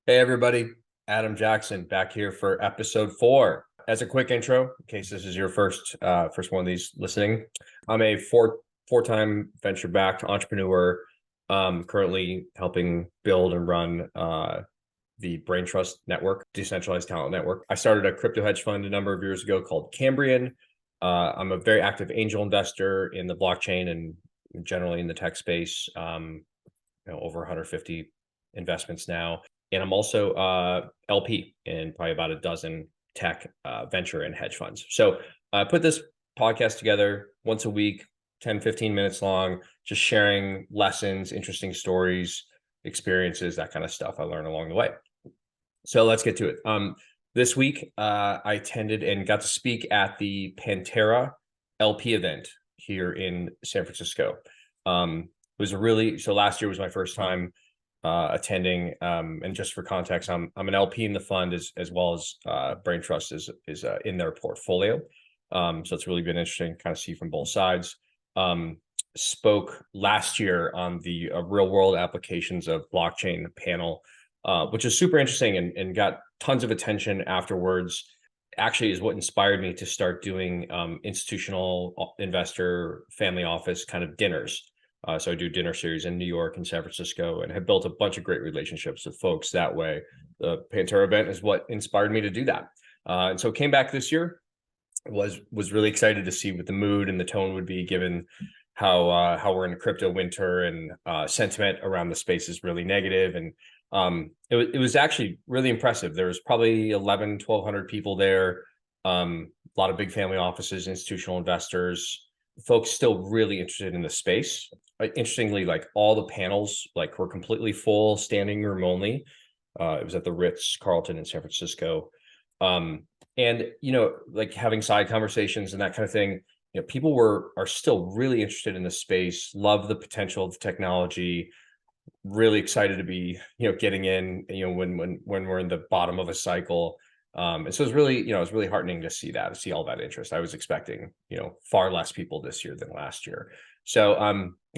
Hey everybody, Adam Jackson back here for episode 4. As a quick intro, in case this is your first one of these listening, I'm a four-time venture-backed entrepreneur, currently helping build and run the Braintrust network, decentralized talent network. I started a crypto hedge fund a number of years ago called Cambrian. I'm a very active angel investor in the blockchain and generally in the tech space. Over 150 investments now. And I'm also LP in probably about a dozen tech venture and hedge funds. So I put this podcast together once a week, 10, 15 minutes long, just sharing lessons, interesting stories, experiences, that kind of stuff I learned along the way. So let's get to it. This week, I attended and got to speak at the Pantera LP event here in San Francisco. It was so last year was my first time attending. And just for context, I'm an LP in the fund as well as Braintrust is in their portfolio. So it's really been interesting to kind of see from both sides. Spoke last year on the real world applications of blockchain panel, which is super interesting and got tons of attention afterwards. Actually is what inspired me to start doing institutional investor family office kind of dinners. So I do dinner series in New York and San Francisco and have built a bunch of great relationships with folks that way. The Pantera event is what inspired me to do that. And so came back this year, was really excited to see what the mood and the tone would be given how we're in a crypto winter and sentiment around the space is really negative. And it was actually really impressive. There was probably 1,100 people there, a lot of big family offices, institutional investors, folks still really interested in the space. Interestingly, like all the panels were completely full, standing room only. It was at the Ritz-Carlton in San Francisco. And like having side conversations and that kind of thing, people are still really interested in the space, love the potential of the technology, really excited to be getting in when we're in the bottom of a cycle. And so it's really it's really heartening to see all that interest. I was expecting far less people this year than last year. So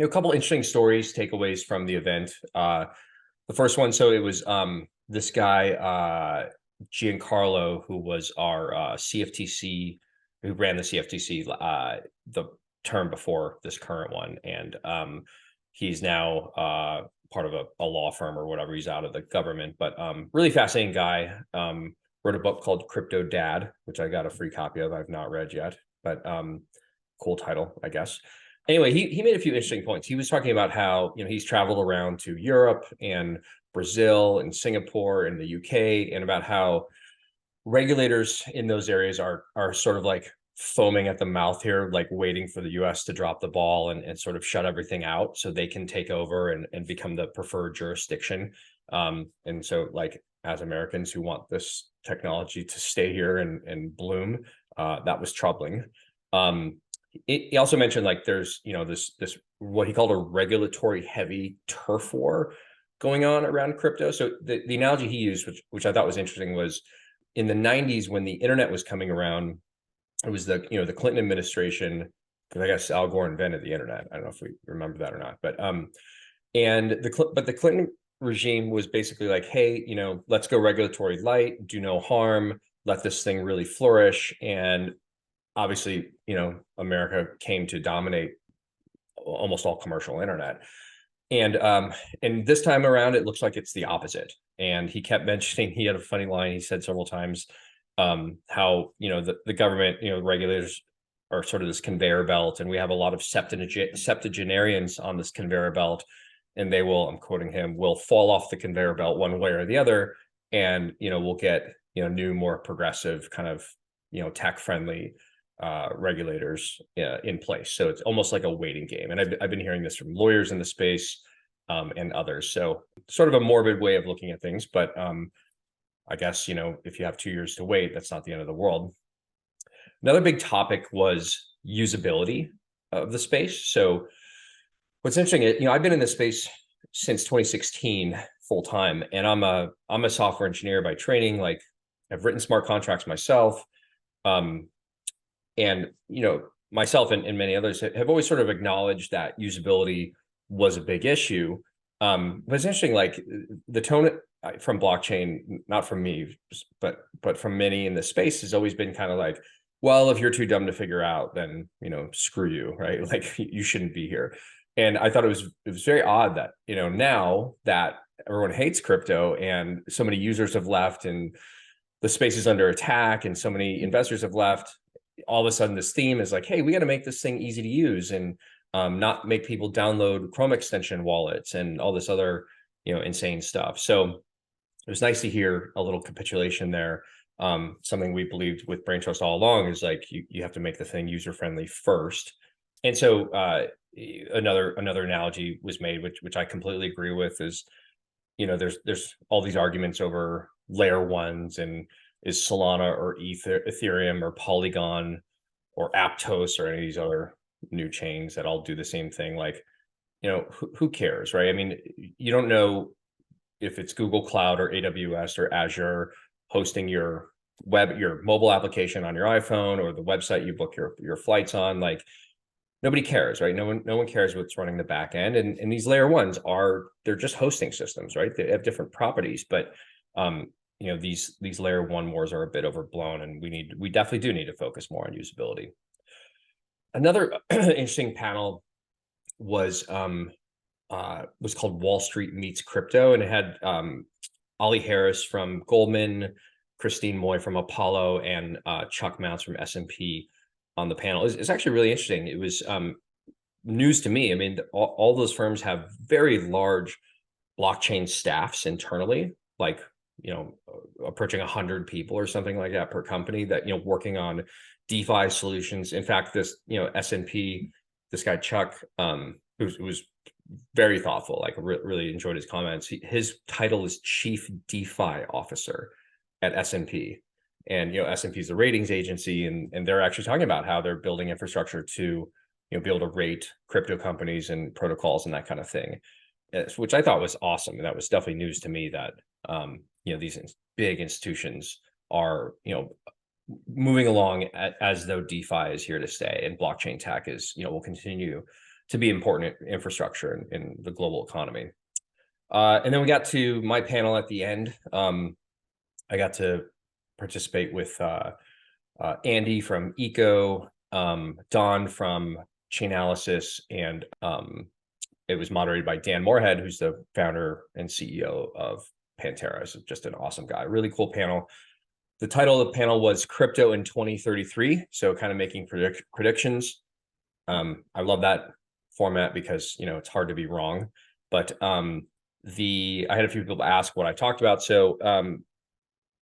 a couple interesting stories, takeaways from the event. The first one, so it was this guy Giancarlo, who was our CFTC, who ran the CFTC the term before this current one, and he's now part of a law firm or whatever. He's out of the government, but really fascinating guy. Wrote a book called Crypto Dad, which I got a free copy of. I've not read yet, but cool title, I guess. Anyway, he made a few interesting points. He was talking about how he's traveled around to Europe and Brazil and Singapore and the UK, and about how regulators in those areas are sort of like foaming at the mouth here, like waiting for the US to drop the ball and sort of shut everything out so they can take over and become the preferred jurisdiction. And so like as Americans who want this technology to stay here and bloom, that was troubling. He also mentioned like there's this what he called a regulatory heavy turf war going on around crypto. So the analogy he used, which I thought was interesting, was in the 90s when the internet was coming around. It was the Clinton administration, because I guess Al Gore invented the internet. I don't know if we remember that or not, but the Clinton regime was basically like, hey, let's go regulatory light, do no harm, let this thing really flourish. And obviously, America came to dominate almost all commercial internet. And this time around, it looks like it's the opposite. And he kept mentioning, he had a funny line he said several times, how the government, regulators are sort of this conveyor belt, and we have a lot of septuagenarians on this conveyor belt, and they will, I'm quoting him, will fall off the conveyor belt one way or the other, and we'll get new, more progressive kind of tech friendly regulators in place. So it's almost like a waiting game, and I've been hearing this from lawyers in the space and others. So sort of a morbid way of looking at things, but I guess if you have 2 years to wait, that's not the end of the world. Another big topic was usability of the space. So what's interesting, I've been in this space since 2016 full time, and I'm a software engineer by training. Like I've written smart contracts myself, and myself and many others have always sort of acknowledged that usability was a big issue. But it's interesting, like the tone from blockchain, not from me, but from many in the space, has always been kind of like, well, if you're too dumb to figure out, then screw you, right? Like you shouldn't be here. And I thought it was very odd that now that everyone hates crypto and so many users have left and the space is under attack and so many investors have left, all of a sudden this theme is like, hey, we got to make this thing easy to use and not make people download Chrome extension wallets and all this other insane stuff. So it was nice to hear a little capitulation there. Something we believed with Braintrust all along is like you have to make the thing user friendly first. And so another analogy was made, which I completely agree with, is there's all these arguments over layer ones, and is Solana or Ethereum or Polygon or Aptos or any of these other new chains that all do the same thing. Like, who cares, right? I mean, you don't know if it's Google Cloud or AWS or Azure hosting your mobile application on your iPhone or the website you book your flights on. Like, nobody cares, right? No one cares what's running the back end. And these layer ones they're just hosting systems, right? They have different properties, but these layer one wars are a bit overblown, and we definitely do need to focus more on usability. Another interesting panel was called Wall Street Meets Crypto, and it had Ollie Harris from Goldman, Christine Moy from Apollo, and Chuck Mounts from S&P on the panel. It's actually really interesting. It was news to me. I mean, all those firms have very large blockchain staffs internally, like approaching 100 people or something like that per company that working on DeFi solutions. In fact, this S&P, this guy Chuck, who was very thoughtful, like really enjoyed his comments. His title is Chief DeFi Officer at S&P. And S&P is a ratings agency, and they're actually talking about how they're building infrastructure to be able to rate crypto companies and protocols and that kind of thing, which I thought was awesome. And that was definitely news to me that these big institutions are moving along as though DeFi is here to stay, and blockchain tech will continue to be important infrastructure in the global economy. And then we got to my panel at the end. I got to participate with Andy from Eco, Don from Chainalysis, and it was moderated by Dan Moorhead, who's the founder and CEO of Pantera. So just an awesome guy, really cool panel. The title of the panel was Crypto in 2033. So kind of making predictions. I love that format because, it's hard to be wrong, but I had a few people ask what I talked about. So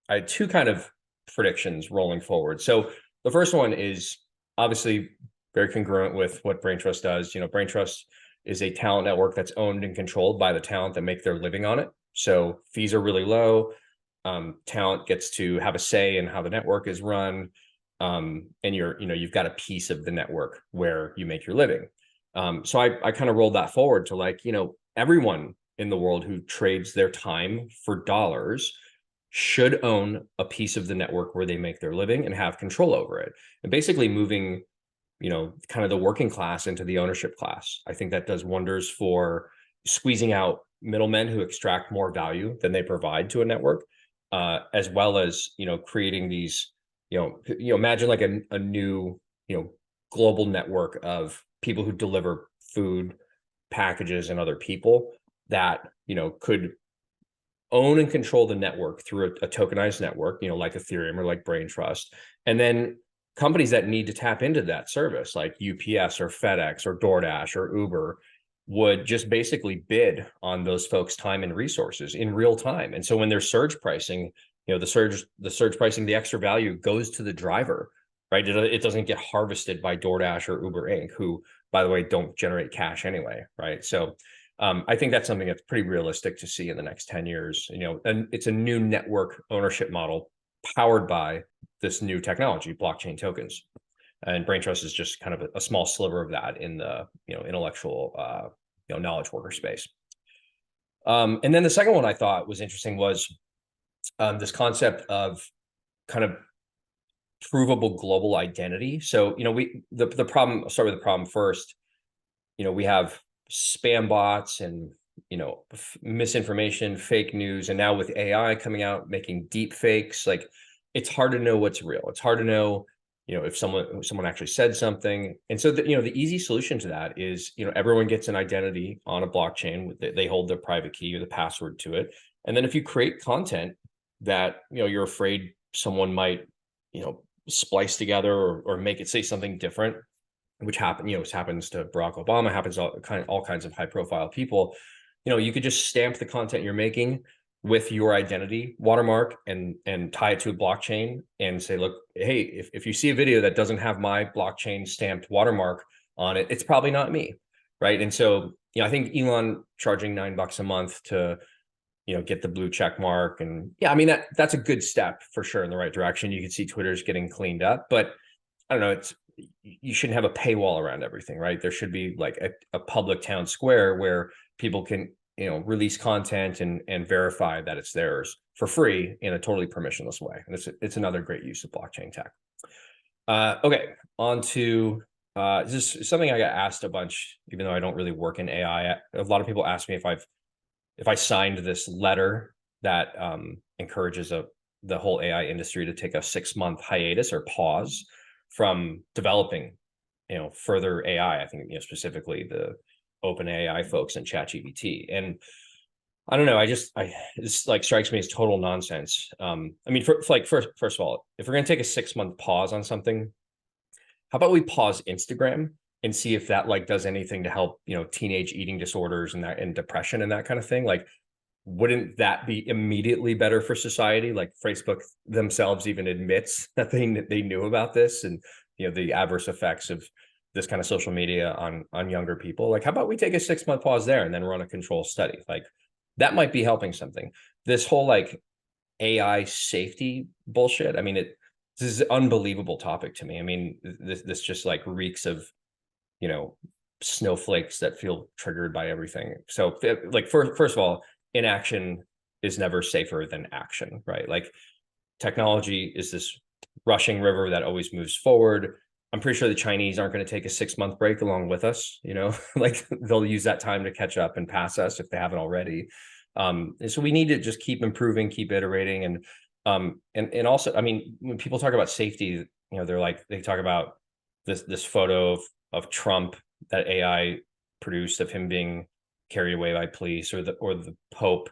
I had two kind of predictions rolling forward. So the first one is obviously very congruent with what Braintrust does. Braintrust is a talent network that's owned and controlled by the talent that make their living on it. So fees are really low. Talent gets to have a say in how the network is run. And you've got a piece of the network where you make your living. So I kind of rolled that forward to everyone in the world who trades their time for dollars should own a piece of the network where they make their living and have control over it, and basically moving kind of the working class into the ownership class. I think that does wonders for squeezing out middlemen who extract more value than they provide to a network, as well as creating these imagine like a new global network of people who deliver food packages and other people that could own and control the network through a tokenized network, like Ethereum or like Braintrust. And then companies that need to tap into that service, like UPS or FedEx or DoorDash or Uber, would just basically bid on those folks' time and resources in real time. And so when there's surge pricing, the surge pricing, the extra value goes to the driver, right? It doesn't get harvested by DoorDash or Uber Inc., who, by the way, don't generate cash anyway, right? So I think that's something that's pretty realistic to see in the next 10 years, and it's a new network ownership model powered by this new technology, blockchain tokens. And Braintrust is just kind of a small sliver of that in the intellectual knowledge worker space. And then the second one I thought was interesting was this concept of kind of provable global identity. So the problem. I'll start with the problem first. We have spam bots and misinformation, fake news, and now with AI coming out making deep fakes, like it's hard to know what's real. It's hard to know, if someone actually said something. And so the easy solution to that is, everyone gets an identity on a blockchain. They hold the private key or the password to it. And then if you create content that, you're afraid someone might, splice together or make it say something different, which happens to Barack Obama, happens to all kinds of high profile people, you could just stamp the content you're making with your identity watermark and tie it to a blockchain and say, look, hey, if you see a video that doesn't have my blockchain stamped watermark on it, it's probably not me, right? And so, I think Elon charging $9 a month to, get the blue check mark, and yeah, I mean that's a good step for sure in the right direction. You can see Twitter's getting cleaned up, but I don't know, you shouldn't have a paywall around everything, right? There should be like a public town square where people can, release content and verify that it's theirs for free in a totally permissionless way. And it's another great use of blockchain tech. Okay, on to this is something I got asked a bunch, even though I don't really work in AI. A lot of people ask me if I signed this letter that encourages the whole AI industry to take a 6-month hiatus or pause from developing, further AI. I think, specifically the OpenAI folks and ChatGPT. And I don't know, this like strikes me as total nonsense. I mean, first of all, if we're going to take a 6-month pause on something, how about we pause Instagram and see if that like does anything to help, teenage eating disorders and depression and that kind of thing? Like, wouldn't that be immediately better for society? Like Facebook themselves even admits that they knew about this and, the adverse effects of this kind of social media on younger people. Like, how about we take a 6-month pause there and then run a control study? Like, that might be helping something. This whole like AI safety bullshit, I mean, this is an unbelievable topic to me. I mean, this just like reeks of, snowflakes that feel triggered by everything. So like, first of all, inaction is never safer than action, right? Like, technology is this rushing river that always moves forward. I'm pretty sure the Chinese aren't going to take a 6-month break along with us, like they'll use that time to catch up and pass us if they haven't already. And so we need to just keep improving, keep iterating. And also, I mean, when people talk about safety, they talk about this photo of Trump that AI produced of him being carried away by police, or the Pope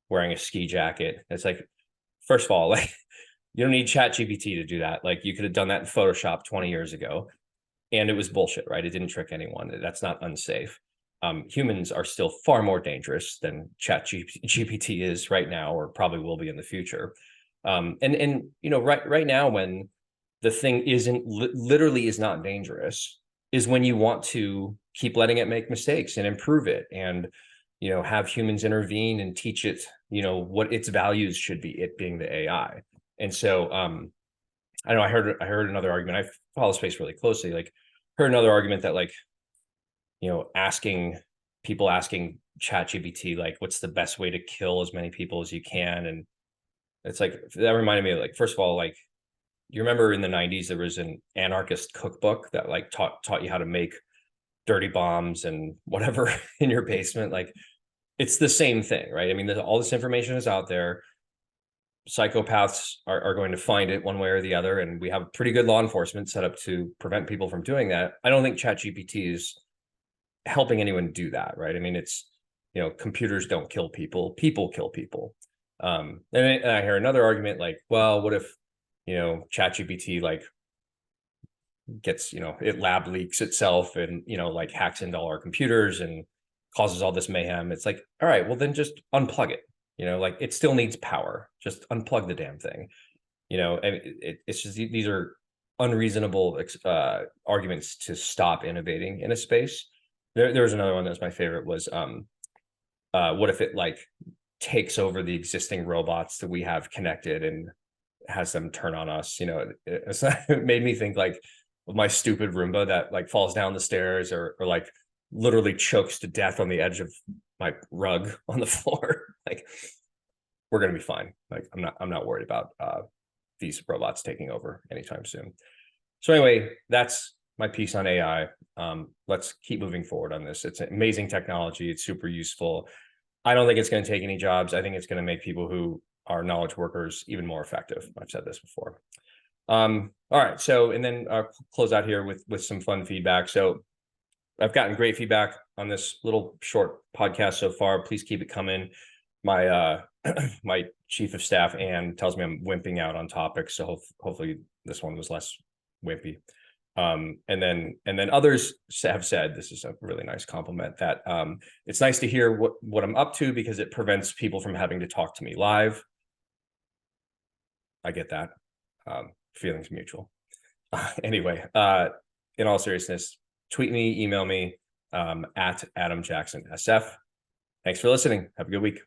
wearing a ski jacket. It's like, first of all, like, you don't need ChatGPT to do that. Like, you could have done that in Photoshop 20 years ago, and it was bullshit, right? It didn't trick anyone. That's not unsafe. Humans are still far more dangerous than ChatGPT is right now, or probably will be in the future. Right now, when the thing literally is not dangerous, is when you want to keep letting it make mistakes and improve it, and have humans intervene and teach it, what its values should be, it being the AI. And so I know I heard another argument. I follow space really closely. Like, heard another argument that, like, asking ChatGPT, like, what's the best way to kill as many people as you can, and it's like, that reminded me of, like, first of all, like, you remember in the 90s there was an anarchist cookbook that like taught you how to make dirty bombs and whatever in your basement. Like, it's the same thing, right? I mean, all this information is out there. Psychopaths are going to find it one way or the other, and we have pretty good law enforcement set up to prevent people from doing that. I don't think ChatGPT is helping anyone do that, right? I mean, it's, computers don't kill people, people kill people. And I hear another argument like, well, what if, ChatGPT like gets, it lab leaks itself and, like hacks into all our computers and causes all this mayhem? It's like, all right, well then just unplug it. Like, it still needs power. Just unplug the damn thing. And it's just, these are unreasonable arguments to stop innovating in a space. There was another one that was my favorite, was what if it like takes over the existing robots that we have connected and has them turn on us? It made me think like of my stupid Roomba that like falls down the stairs or like literally chokes to death on the edge of my rug on the floor. Like, we're gonna be fine. Like, I'm not worried about these robots taking over anytime soon. So anyway, that's my piece on AI. Let's keep moving forward on this. It's an amazing technology. It's super useful. I don't think it's going to take any jobs. I think it's going to make people who are knowledge workers even more effective. I've said this before. All right. So, and then close out here with some fun feedback. So I've gotten great feedback on this little short podcast so far. Please keep it coming. My my chief of staff, Anne, tells me I'm wimping out on topics. So hopefully this one was less wimpy. And then others have said, this is a really nice compliment, that it's nice to hear what I'm up to because it prevents people from having to talk to me live. I get that. Feelings mutual. Anyway, in all seriousness, tweet me, email me at Adam Jackson SF. Thanks for listening. Have a good week.